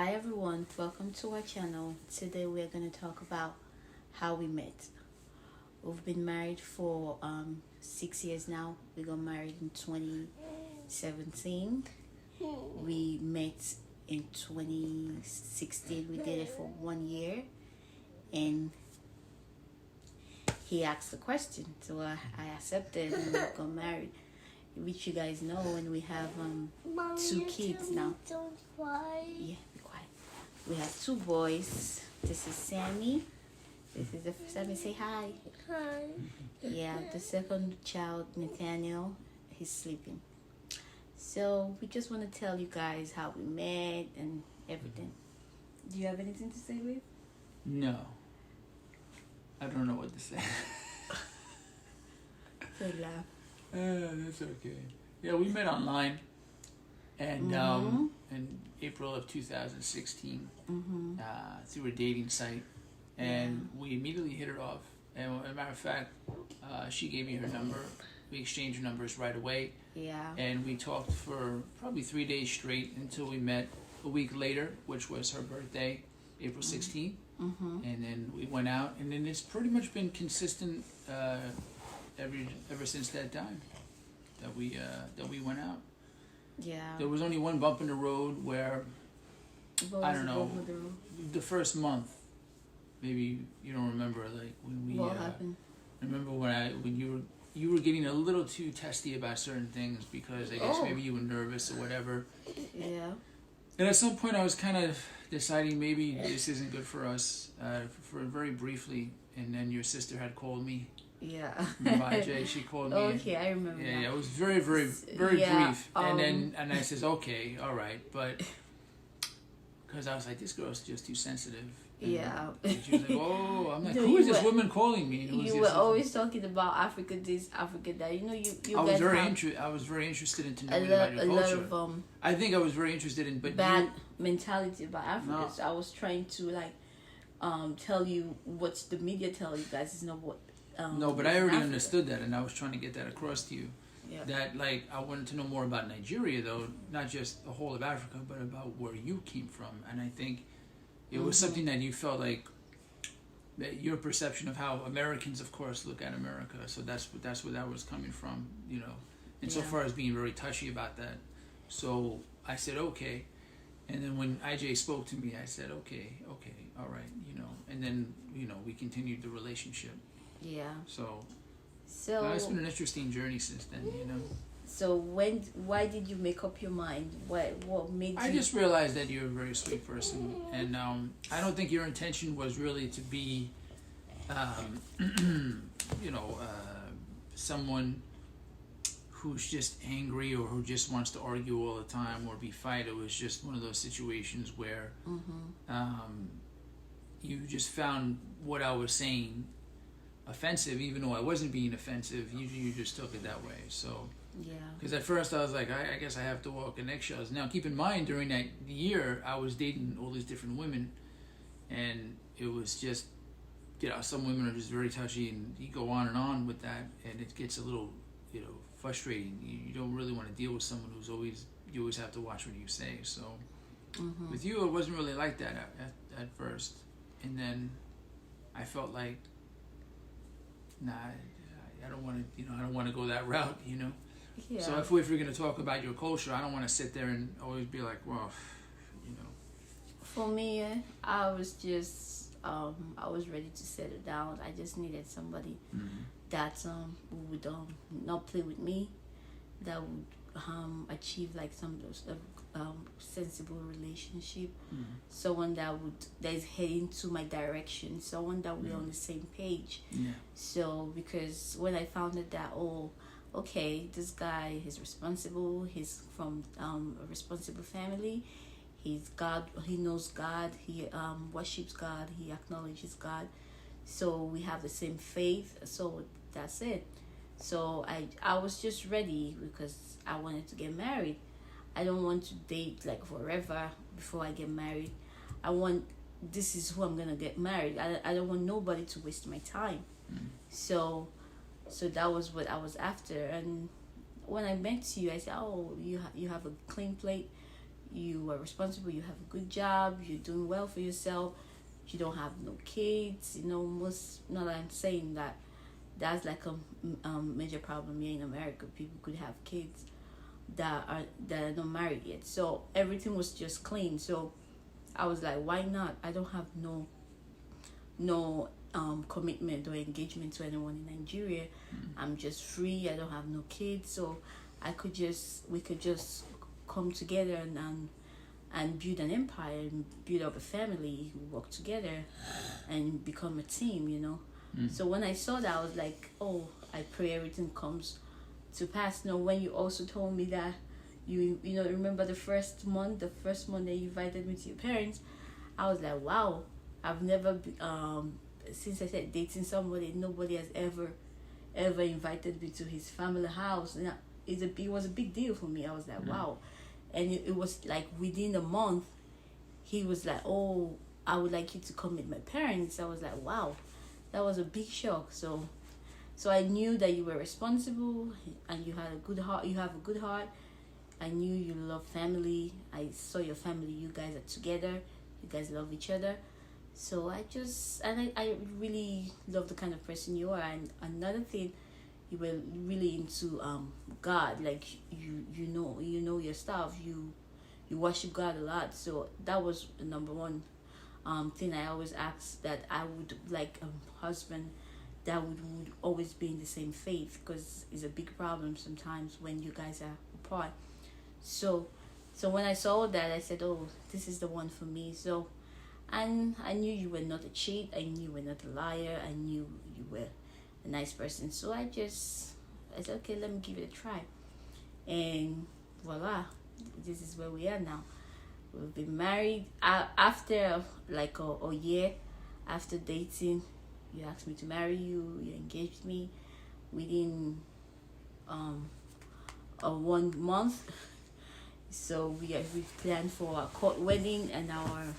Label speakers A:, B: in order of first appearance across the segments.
A: Hi everyone, welcome to our channel. Today we're going to talk about how we met. We've been married for 6 years now. We got married in 2017. We met in 2016. We did it for 1 year, and he asked the question, so I accepted and we got married. Which you guys know, and we have two kids now.
B: Don't cry.
A: Yeah, be quiet. We have two boys. This is Sammy. This is the Sammy. Say hi.
B: Hi.
A: Yeah, the second child, Nathaniel, he's sleeping. So we just want to tell you guys how we met and everything. Do you have anything to say, babe?
C: No. I don't know what to say.
A: Good laugh.
C: That's okay. Yeah, we met online, and in April of 2016 through a dating site, and we immediately hit it off. And as a matter of fact, she gave me her number. We exchanged numbers right away.
A: Yeah.
C: And we talked for probably 3 days straight until we met a week later, which was her birthday, April 16th. And then we went out, and then it's pretty much been consistent ever since that time that we went out.
A: Yeah.
C: There was only one bump in the road where I don't know, the first month, maybe you don't remember, like when we.
A: What happened?
C: I remember when you were getting a little too testy about certain things because I guess maybe you were nervous or whatever.
A: Yeah.
C: And at some point I was kind of deciding maybe this isn't good for us for very briefly, and then your sister had called me.
A: Yeah.
C: Jay, she called me.
A: Okay, I remember.
C: Yeah,
A: now.
C: yeah, it was very brief, and I said okay, all right, but because I was like, this girl's just too sensitive. And she was like, oh, I'm like,
A: No,
C: who is
A: you
C: this
A: were-
C: woman calling me? And it was
A: You
C: your
A: were
C: sister.
A: always talking about Africa this, Africa that. You know, you
C: I was
A: guys
C: very
A: have
C: I was very interested in
A: a
C: knowing
A: lot,
C: about
A: a
C: your
A: lot
C: culture.
A: of
C: I think I was very interested in, but
A: bad
C: you,
A: mentality about Africa.
C: No.
A: So I was trying to tell you what the media tell you guys is not what.
C: no, but I
A: is
C: already
A: Africa.
C: understood that, and I was trying to get that across to you.
A: Yeah.
C: That like I wanted to know more about Nigeria, though, not just the whole of Africa, but about where you came from, and I think it was something that you felt like that your perception of how Americans, of course, look at America. So that's where that was coming from, you know. And so
A: Yeah.
C: far as being very touchy about that, so I said okay, and then when IJ spoke to me, I said okay, all right, you know, and then we continued the relationship.
A: Yeah.
C: So
A: So
C: it's been an interesting journey since then, you know.
A: so why did you make up your mind? What made
C: I
A: you?
C: just realized that you're a very sweet person, and I don't think your intention was really to be, someone who's just angry or who just wants to argue all the time or be fight. It was just one of those situations where you just found what I was saying offensive, even though I wasn't being offensive. You just took it that way. So.
A: Yeah.
C: Because at first I was like, I guess I have to walk in eggshells. Now, keep in mind, during that year, I was dating all these different women, and it was just, some women are just very touchy, and you go on with that, and it gets a little, frustrating. You don't really want to deal with someone you always have to watch what you say. So, with you, it wasn't really like that at first, and then I felt like, nah, I don't want to, I don't want to go that route,
A: Yeah.
C: So if we're going to talk about your culture, I don't want to sit there and always be like, well,
A: For me, I was just I was ready to settle down. I just needed somebody that would not play with me, that would achieve like some sensible relationship, someone that is heading to my direction, someone that we're on the same page.
C: Yeah.
A: So because when I found out that okay, this guy is responsible, he's from a responsible family, he knows God, he worships God, he acknowledges God, so we have the same faith, so that's it. So I was just ready because I wanted to get married. I don't want to date like forever before I get married. This is who I'm gonna get married. I don't want nobody to waste my time. So that was what I was after. And when I met you, I said, oh, you have a clean plate. you are responsible, you have a good job, you're doing well for yourself, you don't have no kids. Most, not that I'm saying that that's like a major problem here in America. People could have kids that are not married yet. So everything was just clean. So I was like, why not? I don't have no commitment or engagement to anyone in Nigeria. I'm just free. I don't have no kids, so we could just come together and build an empire and build up a family, work together and become a team. So when I saw that, I was like, oh, I pray everything comes to pass. When you also told me that you remember the first month that you invited me to your parents, I was like, wow, I've never since I said dating somebody, nobody has ever invited me to his family house. And it was a big deal for me. I was like, wow. And it was like within a month, he was like, oh, I would like you to come meet my parents. I was like, wow, that was a big shock. So I knew that you were responsible and you had a good heart. You have a good heart. I knew you love family. I saw your family. You guys are together. You guys love each other. So I really love the kind of person you are. And another thing, you were really into God. Like you know your stuff. You worship God a lot. So that was the number one thing I always asked, that I would like a husband that would always be in the same faith, because it's a big problem sometimes when you guys are apart. So when I saw that, I said, oh, this is the one for me. So, and I knew you were not a cheat. I knew you were not a liar. I knew you were a nice person. So I said, okay, let me give it a try. And voila, this is where we are now. We've been married. After like a year after dating, you asked me to marry you. You engaged me within a 1 month. So we planned for our court wedding and our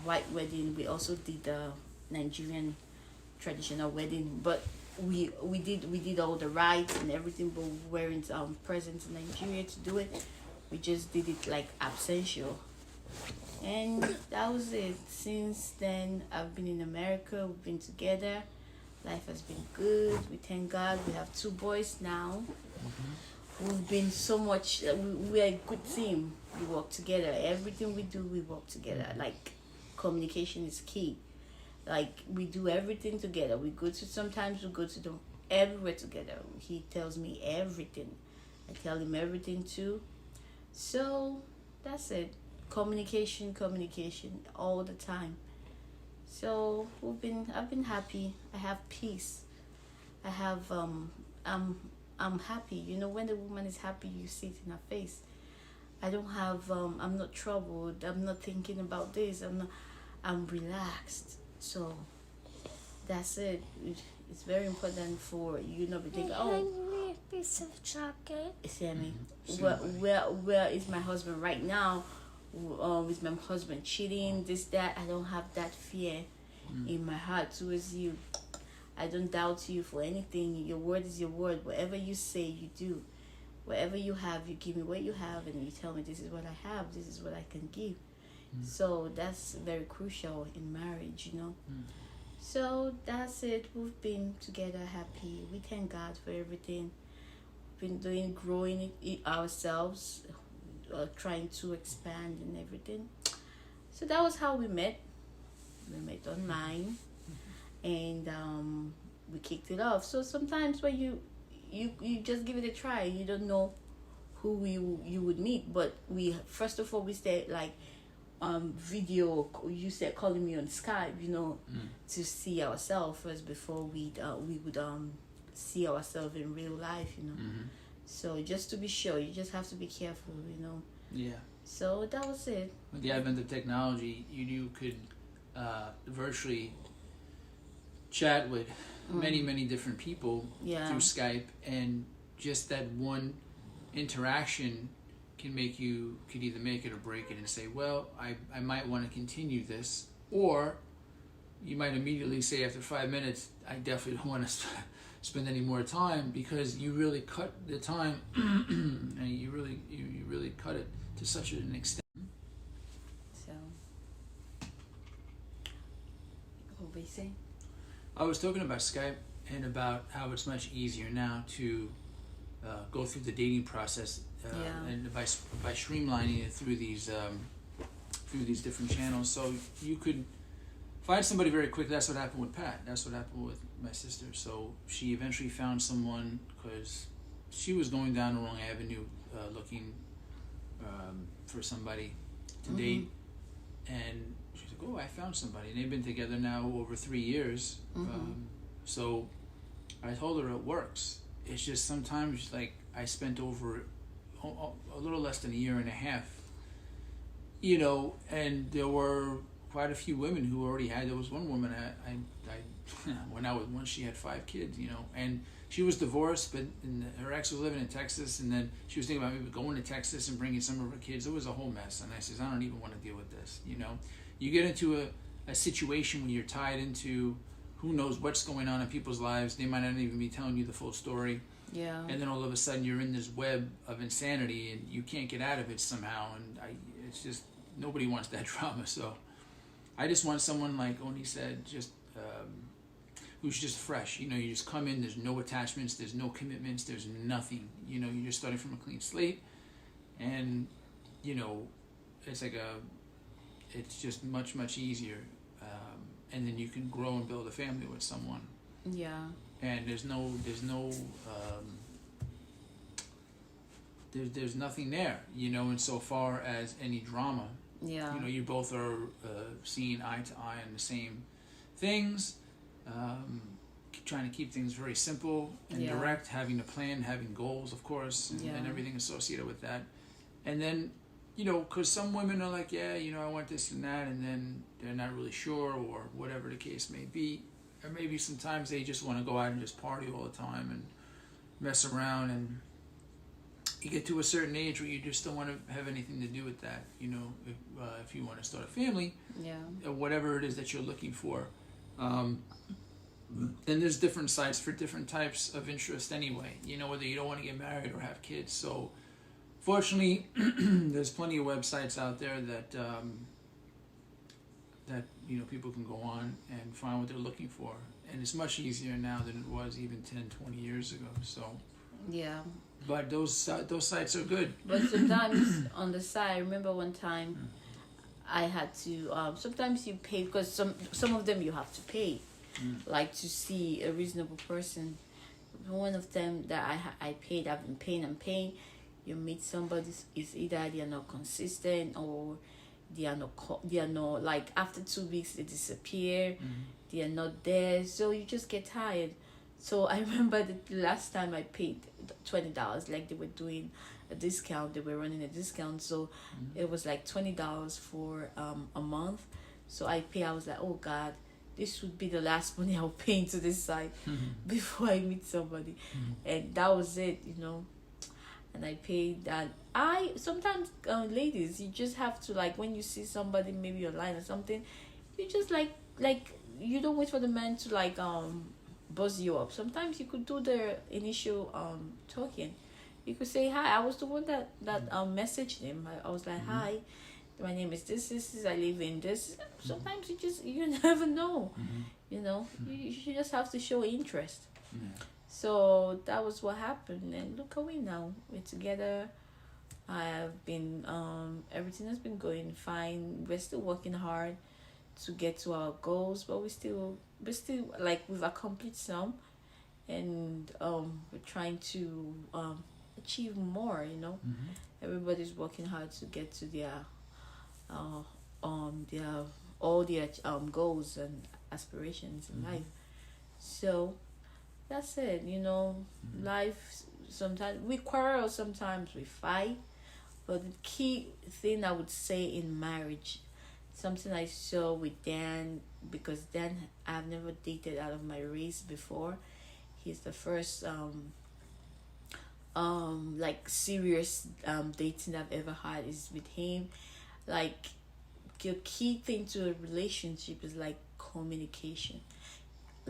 A: white wedding. We also did the Nigerian traditional wedding, but we did all the rites and everything, but we weren't present in Nigeria to do it. We just did it like absential, and that was it. Since then, I've been in America. We've been together. Life has been good. We thank God. We have 2 boys now. We've been so much. We're a good team. We work together. Everything we do, we work together. Like, communication is key. Like, we do everything together. Sometimes we go to them everywhere together. He tells me everything. I tell him everything too. So that's it. Communication all the time. So I've been happy. I have peace. I have I'm happy. When the woman is happy, you see it in her face. I don't have I'm not troubled. I'm not thinking about this. I'm relaxed. So that's it. It's very important for you not be thinking, oh,
B: piece of chocolate.
A: Sammy, where is my husband right now? Is my husband cheating? This, that. I don't have that fear in my heart towards you. I don't doubt you for anything. Your word is your word. Whatever you say, you do. Whatever you have, you give me what you have, and you tell me this is what I have. This is what I can give. So that's very crucial in marriage, So that's it. We've been together happy. We thank God for everything. We've been growing it ourselves, trying to expand and everything. So that was how we met. We met online, and we kicked it off. So sometimes when you just give it a try, you don't know who you would meet. But we first of all we stayed like video. You said calling me on Skype, to see ourselves first before we would see ourselves in real life, So just to be sure, you just have to be careful,
C: Yeah.
A: So that was it.
C: With the advent of technology, you could virtually chat with many different people through Skype, and just that one interaction could either make it or break it, and say, well, I might want to continue this, or you might immediately say after 5 minutes, I definitely don't want to spend any more time, because you really cut the time and you really cut it to such an extent.
A: So, what were you saying?
C: I was talking about Skype and about how it's much easier now to go through the dating process, and by streamlining it through these different channels, so you could find somebody very quickly. That's what happened with Pat. That's what happened with my sister. So she eventually found someone because she was going down the wrong avenue, looking for somebody to date, and she's like, "Oh, I found somebody." And they've been together now over 3 years. So I told her it works. It's just sometimes, like, I spent over a little less than a year and a half, and there were quite a few women who already had. There was one woman I went out with once. She had 5 kids, and she was divorced, but her ex was living in Texas, and then she was thinking about maybe going to Texas and bringing some of her kids. It was a whole mess, and I says, I don't even want to deal with this. You get into a situation when you're tied into who knows what's going on in people's lives. They might not even be telling you the full story.
A: Yeah.
C: And then all of a sudden you're in this web of insanity and you can't get out of it somehow. And it's just, nobody wants that drama. So I just want someone, like Oni said, just who's just fresh. You just come in, there's no attachments, there's no commitments, there's nothing. You're just starting from a clean slate. And, it's like it's just much, much easier. And then you can grow and build a family with someone.
A: Yeah.
C: And there's nothing there, insofar as any drama.
A: Yeah.
C: You both are seeing eye to eye on the same things, trying to keep things very simple and direct, having a plan, having goals, of course, and everything associated with that. And then, because some women are like, I want this and that, and then they're not really sure, or whatever the case may be. Or maybe sometimes they just want to go out and just party all the time and mess around, and you get to a certain age where you just don't want to have anything to do with that. If you want to start a family, or whatever it is that you're looking for, then there's different sites for different types of interest anyway. Whether you don't want to get married or have kids. So fortunately, there's plenty of websites out there that people can go on and find what they're looking for. And it's much easier now than it was even 10, 20 years ago. So
A: yeah.
C: But those sites are good.
A: But sometimes on the side, I remember one time I had to. Sometimes you pay, because some of them you have to pay, like to see a reasonable person. One of them that I paid, I've been paying and paying. You meet somebody, is either they are not consistent, or they are not, like, after 2 weeks they disappear. They are not there, so you just get tired. So I remember the last time I paid $20, like they were doing a discount, they were running a discount, so it was like $20 for a month. So I was like, oh God, this would be the last money I'll pay into this site before I meet somebody. And that was it, and I paid that. Sometimes ladies, you just have to, like, when you see somebody maybe online or something, you just like you don't wait for the man to, like, buzz you up. Sometimes you could do the initial talking. You could say, hi, I was the one that messaged him. I was like, hi, my name is this, I live in this. Sometimes you never know. You just have to show interest. So that was what happened, and look away now. We're together. I've been everything has been going fine. We're still working hard to get to our goals, but we're still like, we've accomplished some, and we're trying to achieve more. Everybody's working hard to get to their all their goals and aspirations in life. So that's it. Life, sometimes we quarrel, sometimes we fight, but the key thing I would say in marriage, something I saw with Dan, because Dan, I've never dated out of my race before. He's the first like serious dating I've ever had is with him. Like, the key thing to a relationship is like communication.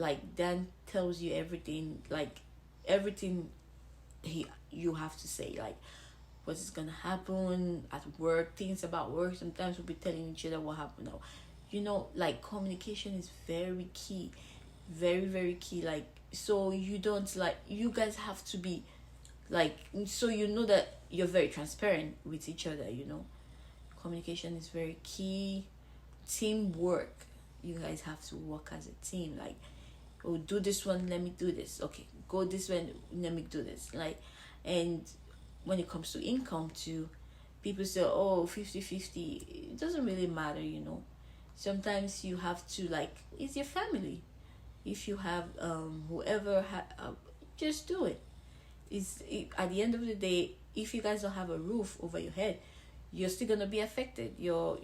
A: like Dan tells you everything, like everything you have to say, like what is gonna happen at work, things about work. Sometimes we'll be telling each other what happened now. Like communication is very key, very very key. Like so you don't like you guys have to be like so that you're very transparent with each other. Communication is very key. Teamwork, you guys have to work as a team. Like, oh, do this one, let me do this. Okay, go this way, let me do this. Like, and when it comes to income too, people say, oh, 50-50. It doesn't really matter. Sometimes you have to, like, it's your family. If you have whoever just do it. At the end of the day, if you guys don't have a roof over your head, you're still gonna be affected. Your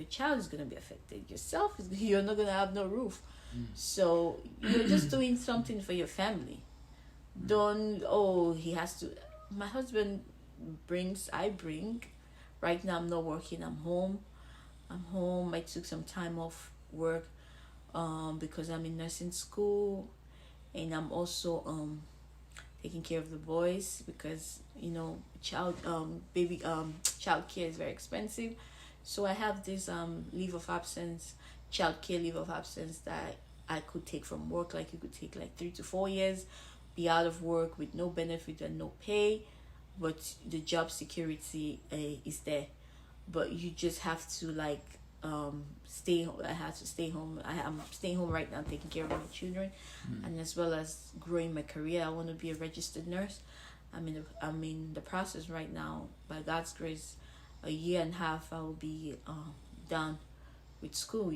A: child is gonna be affected. Yourself you're not gonna have no roof. So you're just doing something for your family. Don't he has to. My husband I bring. Right now I'm not working. I'm home. I took some time off work because I'm in nursing school, and I'm also taking care of the boys because child care is very expensive. So I have this child care leave of absence that I could take from work. Like you could take like 3 to 4 years, be out of work with no benefit and no pay, but the job security is there. But you just have to like stay home. I have to stay home. I'm staying home right now, taking care of my children, and as well as growing my career. I want to be a registered nurse. I'm in the process right now. By God's grace, a year and a half I will be done with school.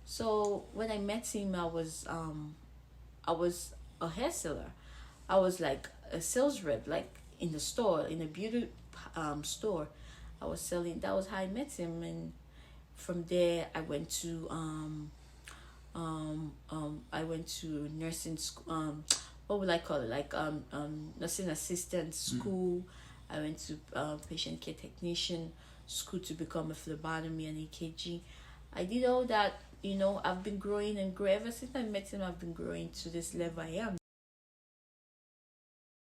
A: So when I met him, I was a hair seller. I was like a sales rep, like in the store, in a beauty store. I was selling. That was how I met him, and from there I went to nursing school. What would I call it? Like nursing assistant school. I went to patient care technician school to become a phlebotomy and EKG. I did all that. I've been growing and growing ever since I met him. I've been growing to this level I am.